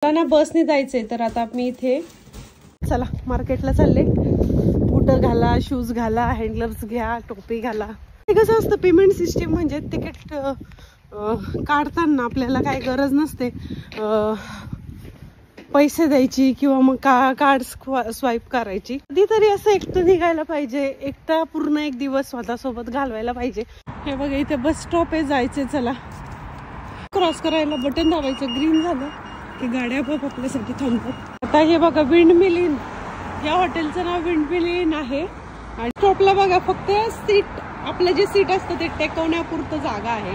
ना बसने जायचंय तर आता मी इथे चला मार्केटला चालले। बूट घाला, शूज घाला, हँडलर्स घ्या, टोपी घाला। हे कसं असतं पेमेंट सिस्टीम म्हणजे तिकीट काढताना आपल्याला काही गरज नसते पैसे द्यायची किंवा मग कार्ड स्वाईप करायची। कधीतरी असं एकटं निघायला पाहिजे, एकटा पूर्ण एक दिवस स्वतःसोबत घालवायला पाहिजे। हे बघा इथे बस स्टॉप आहे, जायचे चला। क्रॉस करायला बटन दाबायचं, ग्रीन झालं की गाड्या आपल्यासाठी थांबतात। आता हे बघा विंडमिल इन, या हॉटेलचं नाव विंडमिल इन आहे आणि स्टॉपला बघा फक्त सीट, आपलं जे सीट असतं ते टेकवण्यापुरतं जागा आहे।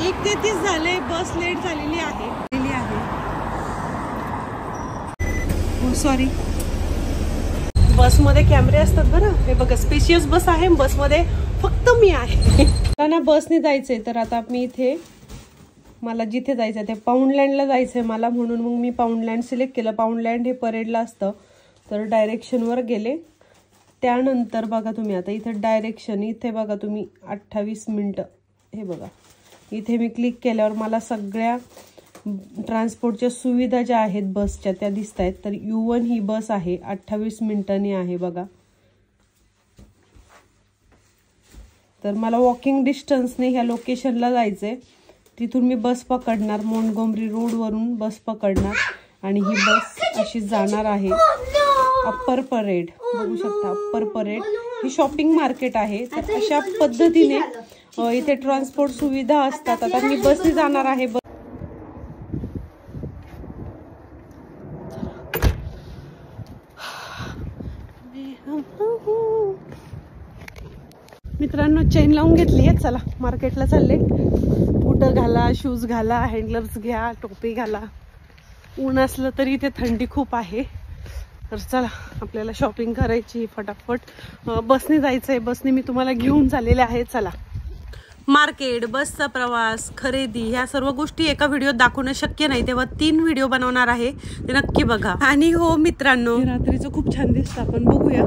1:33 झाले, बस लेट झालेली आहे। हो सॉरी, बसमध्ये कॅमेरे असतात बरं। हे बघा स्पेशियस बस आहे, बसमध्ये फक्त मी आहे। ना बसने जायचंय तर आता मी इथे मला जिथे जायचं ते पाऊंडलँडला जायचंय मला, म्हणून मग मी पाऊंडलँड सिलेक्ट केलं। पाऊंडलँड हे परेडला असतं, तर डायरेक्शनवर गेले। त्यानंतर बघा तुम्ही आता इथे डायरेक्शन, इथे बघा तुम्ही 28 मिनिटं, हे बघा इथे मी क्लिक केल्यावर मला सगळ्या ट्रान्सपोर्टच्या सुविधा ज्या आहेत बसच्या त्या दिसत आहेत। तर U1 ही बस आहे, 28 मिनिटांनी आहे बघा। तर मला वॉकिंग डिस्टन्सने ह्या लोकेशनला जायचंय, तिथून मी बस पकडणार, मोंटगोमरी रोड वरून बस पकडणार आणि ही बस अशी जाणार आहे अप्पर परेड। बघू शकता अप्पर परेड ही शॉपिंग मार्केट आहे। तर अशा पद्धतीने इथे ट्रान्सपोर्ट सुविधा असतात। आता मी बसने जाणार आहे। मित्रांनो चेन लावून घेतली आहे, चला मार्केटला चालले। बूट घाला, शूज घाला, हँडलर्स घ्या, टोपी घाला। ऊन असलं तरी इथे थंडी खूप आहे, तर चला आपल्याला शॉपिंग करायची फटाफट। बसने जायचंय, बसने मी तुम्हाला घेऊन चाललेले आहे। चला मार्केट, बसचा प्रवास, खरेदी ह्या सर्व गोष्टी एका व्हिडिओत दाखवणं शक्य नाही, तेव्हा 3 व्हिडिओ बनवणार आहे, ते नक्की बघा। आणि हो मित्रांनो, रात्रीचं खूप छान दिसतं, आपण बघूया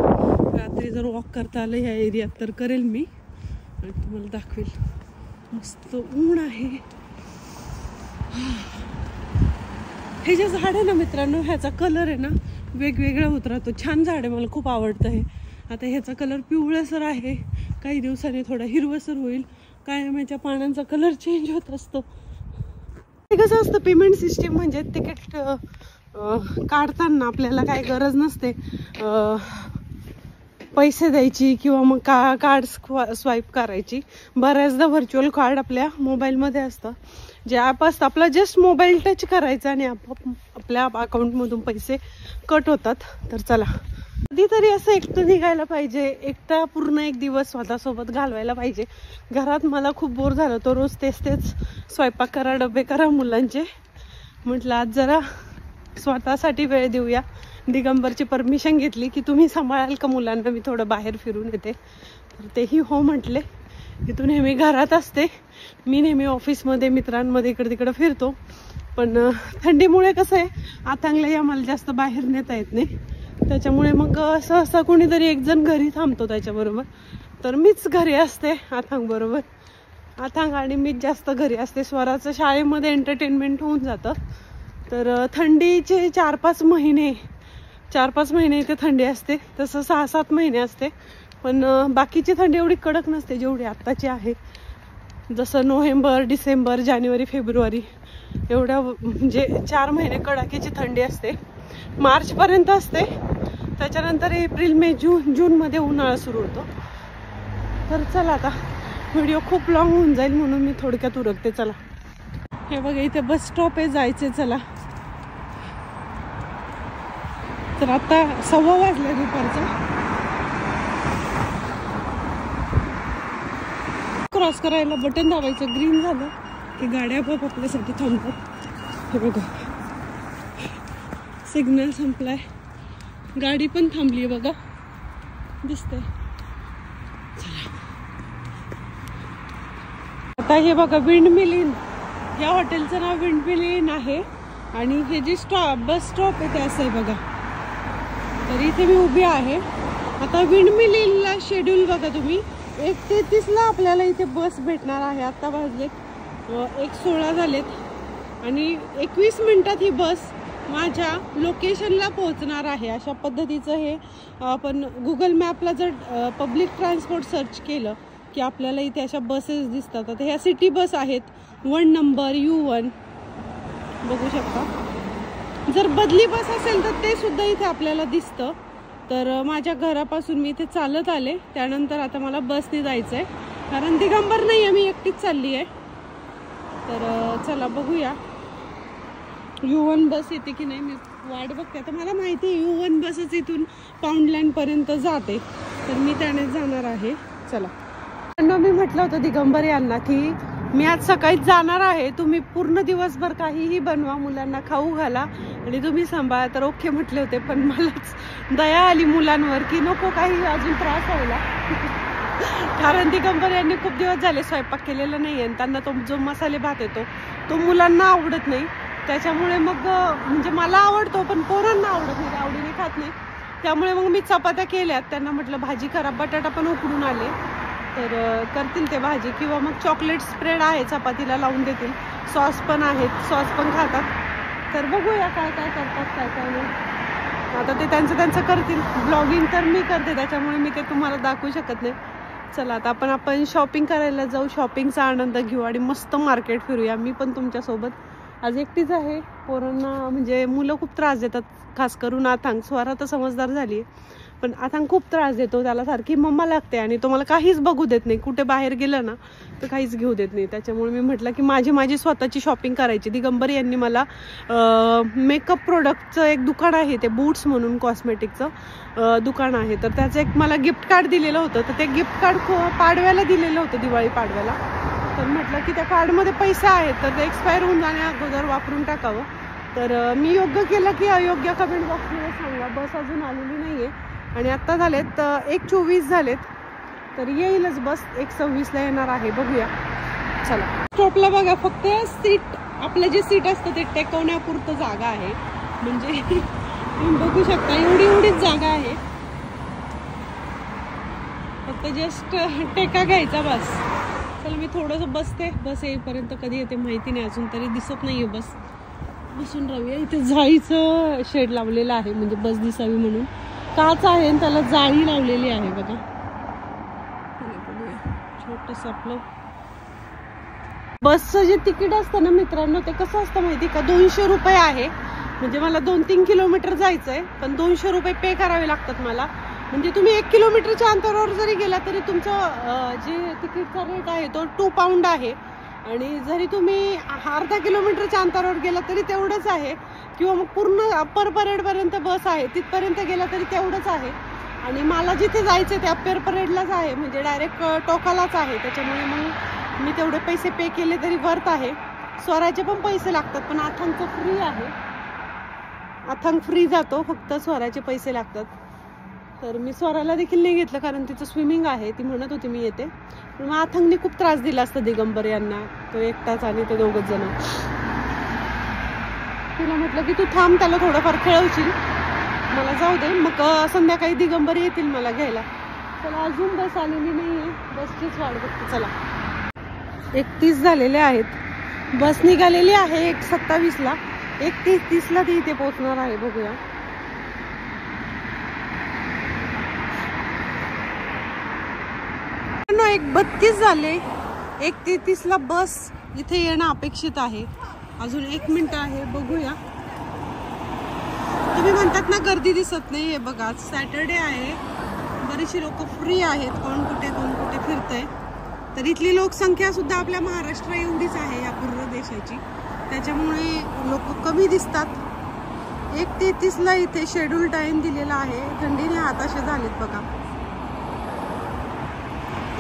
रात्री जर वॉक करता आलं ह्या एरियात तर करेल मी आणि तुम्हाला दाखवेल। मस्त ऊन आहे। हे जे झाड आहे ना मित्रांनो, ह्याचा कलर आहे ना वेगवेगळा होत राहतो, छान झाड आहे, मला खूप आवडतं हे। आता ह्याचा कलर पिवळसर आहे, काही दिवसांनी थोडा हिरवसर होईल, कायम ह्याच्या पानांचा कलर चेंज होत असतो। हे कसं असतं पेमेंट सिस्टीम म्हणजे तिकीट काढताना आपल्याला काही गरज नसते पैसे द्यायची किंवा मग कार्ड स्वाईप करायची। बऱ्याचदा व्हर्च्युअल कार्ड आपल्या मोबाईलमध्ये असतं, जे ॲप असतं आपला जस्ट मोबाईल टच करायचा आणि आपल्या अकाउंटमधून पैसे कट होतात। तर चला कधीतरी असं एकटं निघायला पाहिजे, एकटा पूर्ण एक दिवस स्वतःसोबत घालवायला पाहिजे। घरात मला खूप बोर झालं, तो रोज तेच स्वयंपाक करा, डबे करा मुलांचे। म्हटलं आज जरा स्वतःसाठी वेळ देऊया। दिगंबरची परमिशन घेतली की तुम्ही सांभाळाल का मुलांना, मी थोडं बाहेर फिरून येते, तर तेही हो म्हटले। इथून नेहमी घरात असते मी, नेहमी ऑफिसमध्ये मित्रांमध्ये इकडे तिकडे फिरतो, पण थंडीमुळे कसं आहे आथांगलाही आम्हाला जास्त बाहेर नेता येत नाही, त्याच्यामुळे मग असं कोणीतरी एक जण घरी थांबतो त्याच्याबरोबर, तर मीच घरी असते आथांग बरोबर। आथांग आणि मीच जास्त घरी असते, स्वराचं शाळेमध्ये एंटरटेनमेंट होऊन जातं। तर थंडीचे 4-5 महिने इथे थंडी असते, तसं 6-7 महिने असते, पण बाकीची थंडी एवढी कडक नसते जेवढी आत्ताची आहे। जसं नोव्हेंबर, डिसेंबर, जानेवारी, फेब्रुवारी एवढ्या म्हणजे 4 महिने कडाक्याची थंडी असते, मार्चपर्यंत असते। त्याच्यानंतर एप्रिल, मे, जूनमध्ये उन्हाळा सुरू होतो। तर चला आता व्हिडिओ खूप लॉंग होऊन जाईल म्हणून मी थोडक्यात उरकते। चला हे बघा इथे बस स्टॉप आहे, जायचे चला। तर आता 1:15 वाजले दुपारचा। क्रॉस करायला बटन दाबायचं, ग्रीन झालं की गाड्या आपल्यासाठी थांबतात। हे बघा सिग्नल संपलाय, गाडी पण थांबली आहे बघा, दिसतंय। आता हे बघा विंडमिल इन, या हॉटेलचं नाव विंडमिल इन आहे आणि हे जे बस स्टॉप आहे ते असं आहे बघा। तर इथे मी उभी आहे आता। विंडमिल इनला शेड्यूल बघा तुम्ही, 1:33ला आपल्याला इथे बस भेटणार आहे। आता वाजलेत 1:16 झालेत आणि 21 मिनिटात ही बस माझ्या लोकेशनला पोहोचणार आहे. अशा पद्धतीचं हे आपण गुगल मॅपला जर पब्लिक ट्रान्सपोर्ट सर्च केलं की आपल्याला इथे अशा बसेस दिसतात. आता ह्या सिटी बस आहेत 1 नंबर U1 बघू शकता. जर बदली बस असेल तर ते सुद्धा इथे आपल्याला दिसतं. तर माझ्या घरापासून मी इथे चालत आले, त्यानंतर आता मला बसने जायचं आहे कारण दिगंबर नाही आहे, मी एकटीच चालली आहे. तर चला बघूया U1 बस येते की नाही, मी वाट बघते. आता मला माहिती आहे U1 बसच इथून पाऊंडलँडपर्यंत जाते, तर मी त्याने जाणार आहे. चला, मी म्हटलं होतं दिगंबर यांना की मी आज सकाळीच जाणार आहे, तुम्ही पूर्ण दिवसभर काहीही बनवा, मुलांना खाऊ घाला आणि तुम्ही सांभाळा. तर ओके म्हटले होते, पण मलाच दया आली मुलांवर की नको काही अजून त्रास व्हायला. कारण दिगंबर यांनी खूप दिवस झाले स्वयंपाक केलेला नाही आणि त्यांना तो जो मसाले भात येतो तो मुलांना आवडत नाही. त्याच्यामुळे मग म्हणजे मला आवडतो पण पोरांना आवडत नाही, आवडीने खात नाही. त्यामुळे मग मी चपात्या केल्यात, त्यांना म्हटलं भाजी करा. बटाटा पण उकडून आले तर करतील ते भाजी, किंवा मग चॉकलेट स्प्रेड आहे चपातीला लावून देतील. सॉस पण आहेत, सॉस पण खातात. तर बघूया काय काय करतात काय काय नाही. आता ते त्यांचं करतील. ब्लॉगिंग तर मी करते त्याच्यामुळे मी ते तुम्हाला दाखवू शकत नाही. चला आता आपण शॉपिंग करायला जाऊ, शॉपिंगचा आनंद घेऊ आणि मस्त मार्केट फिरूया. मी पण तुमच्यासोबत आज एकटीच आहे. पोरांना म्हणजे मुलं खूप त्रास देतात, खास करून आथांग. स्वरा तर समजदार झाली आहे पण आथांग खूप त्रास देतो, त्याला सारखी मम्मा लागते आणि तो मला काहीच बघू देत नाही. कुठे बाहेर गेलं ना तर काहीच घेऊ देत नाही. त्याच्यामुळे मी म्हटलं की माझी स्वतःची शॉपिंग करायची. दिगंबर यांनी मला मेकअप प्रोडक्टचं एक दुकान आहे, ते बूट्स म्हणून कॉस्मेटिकचं दुकान आहे, तर त्याचं एक मला गिफ्ट कार्ड दिलेलं होतं. तर ते गिफ्ट कार्ड पाडव्याला दिलेलं होतं, दिवाळी पाडव्याला. तर म्हटलं की त्या कार्डमध्ये पैसे आहेत तर ते एक्सपायर होऊन जाण्या अगोदर वापरून टाकावं. तर मी योग्य केलं की अयोग्य कमेंट बॉक्समध्ये सांगा. बस अजून आलेली नाही आहे आणि आत्ता झालेत 1:24 झालेत, तर येईलच बस 1:26ला येणार आहे. बघूया. चला, स्टॉपला बघा फक्त सीट, आपलं जे सीट असतं ते टेकवण्यापुरतं जागा आहे. म्हणजे तुम्ही बघू शकता एवढीच जागा आहे, फक्त जस्ट टेका घ्यायचा बस. चला मी थोडंसं बसते, बस येईपर्यंत. कधी येते माहिती नाही, अजून तरी दिसत नाहीये बस. बसून राहूया. इथे जाळीचं शेड लावलेलं आहे म्हणजे बस दिसावी म्हणून. काच आहे आणि त्याला जाळी लावलेली आहे बघा. छोटस आपलं बसचं जे तिकीट असतं ना मित्रांनो, ते कसं असतं माहिती का, 200 रुपये आहे. म्हणजे मला 2-3 किलोमीटर जायचंय पण 200 रुपये पे करावे लागतात मला. म्हणजे तुम्ही 1 किलोमीटरच्या अंतरावर जरी गेला तरी तुमचं जे तिकीटचा रेट आहे तो 2 पाऊंड आहे. आणि जरी तुम्ही अर्धा किलोमीटरच्या अंतरावर गेला तरी तेवढंच आहे. किंवा मग पूर्ण अप्पर परेडपर्यंत बस आहे, तिथपर्यंत गेला तरी तेवढंच आहे. आणि मला जिथे जायचं ते अप्पर परेडलाच आहे, म्हणजे डायरेक्ट टोकालाच आहे. त्याच्यामुळे मग मी तेवढे पैसे पे केले तरी वर्थ आहे. स्वराचे पण पैसे लागतात पण आथांगचं फ्री आहे. आथांग फ्री जातो, फक्त स्वराचे पैसे लागतात. तर मी स्वराला देखील नाही घेतलं कारण तिचं स्विमिंग आहे, ती म्हणत होती मी येते. पण मग आथांगने खूप त्रास दिला असता दिगंबर यांना, तो एकटाच आणि ते 2 जण. तिला म्हटलं की तू थांब, त्याला थोडंफार खेळवशील, मला जाऊ दे, मग संध्याकाळी दिगंबर येतील मला घ्यायला. चला, अजून बस आलेली नाहीये, बसचीच वाट बघते. चला, 1:30 झालेले आहेत. बस निघालेली आहे 1:27ला, 1:30ला ती इथे पोहोचणार आहे. बघूया. मित्रांनो 1:32 झाले, 1:33ला बस इथे येणं अपेक्षित आहे. अजून 1 मिनिट आहे, बघूया. तुम्ही म्हणतात ना गर्दी दिसत नाही, हे बघा सॅटर्डे आहे, बरीचशी लोक फ्री आहेत, कोण कुठे फिरतंय. तर इथली लोकसंख्या सुद्धा आपल्या महाराष्ट्र एवढीच आहे या पूर्ण देशाची, त्याच्यामुळे लोक कमी दिसतात. 1:33ला इथे शेड्यूल टाइम दिलेला आहे. थंडीने हाताशे झालेत बघा.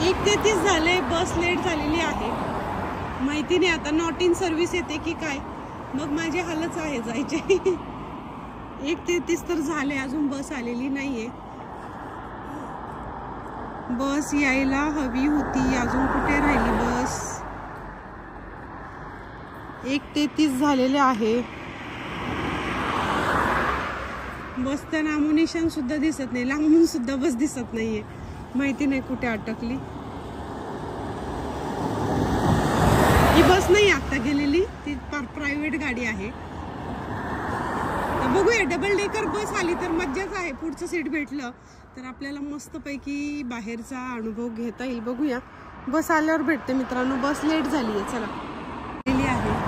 1:33 झाले, बस लेट झालेली आहे. माहिती नाही आता नॉट इन सर्व्हिस येते की काय, मग माझे हालच आहे जायचे. 1:33 तर झाले, अजून बस आलेली नाहीये. बस यायला हवी होती, अजून कुठे राहिली बस. 1:33 झालेले आहे. बसचं नामोनिशान सुद्धा दिसत नाही, लांबून सुद्धा बस दिसत नाहीये. माहिती नाही कुठे अटकली. ही बस नाही आता गेलेली, ती प्रायव्हेट गाडी आहे. बघूया डबल डेकर बस आली तर मज्जाच आहे, पुढचं सीट भेटलं तर आपल्याला मस्तपैकी बाहेरचा अनुभव घेता येईल. बघूया बस आल्यावर भेटते मित्रांनो. बस लेट झाली आहे, चला गेली आहे.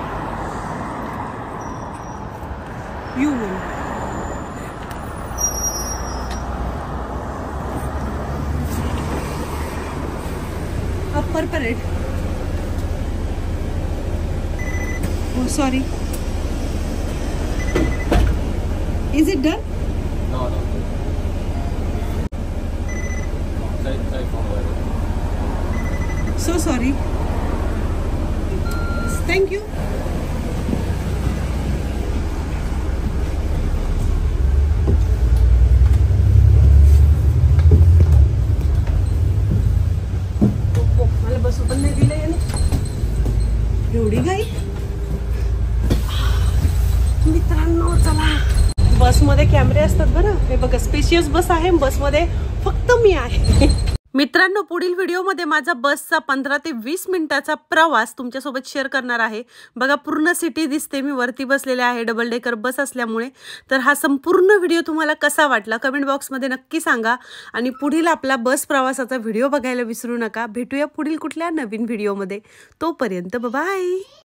Upper parade. Oh, sorry. Is it done? No. So sorry. Thank you. मला बस पण नाही दिलं याने. एवढी घाई मित्रांनो. चला बसमध्ये कॅमेरे असतात बरं. हे बघा स्पेशियस बस आहे, बसमध्ये फक्त मी आहे. मित्रांनो पुढील व्हिडिओमध्ये माझा बसचा 15 ते 20 मिनिटाचा प्रवास तुमच्यासोबत शेअर करणार आहे. बघा पूर्ण सिटी दिसते, मी वरती बसलेले आहे डबल डेकर बस असल्यामुळे. तर हा संपूर्ण व्हिडिओ तुम्हाला कसा वाटला कमेंट बॉक्समध्ये नक्की सांगा. आणि पुढील आपला बस प्रवासाचा व्हिडिओ बघायला विसरू नका. भेटूया पुढील कुठल्या नवीन व्हिडिओमध्ये. तोपर्यंत बाय.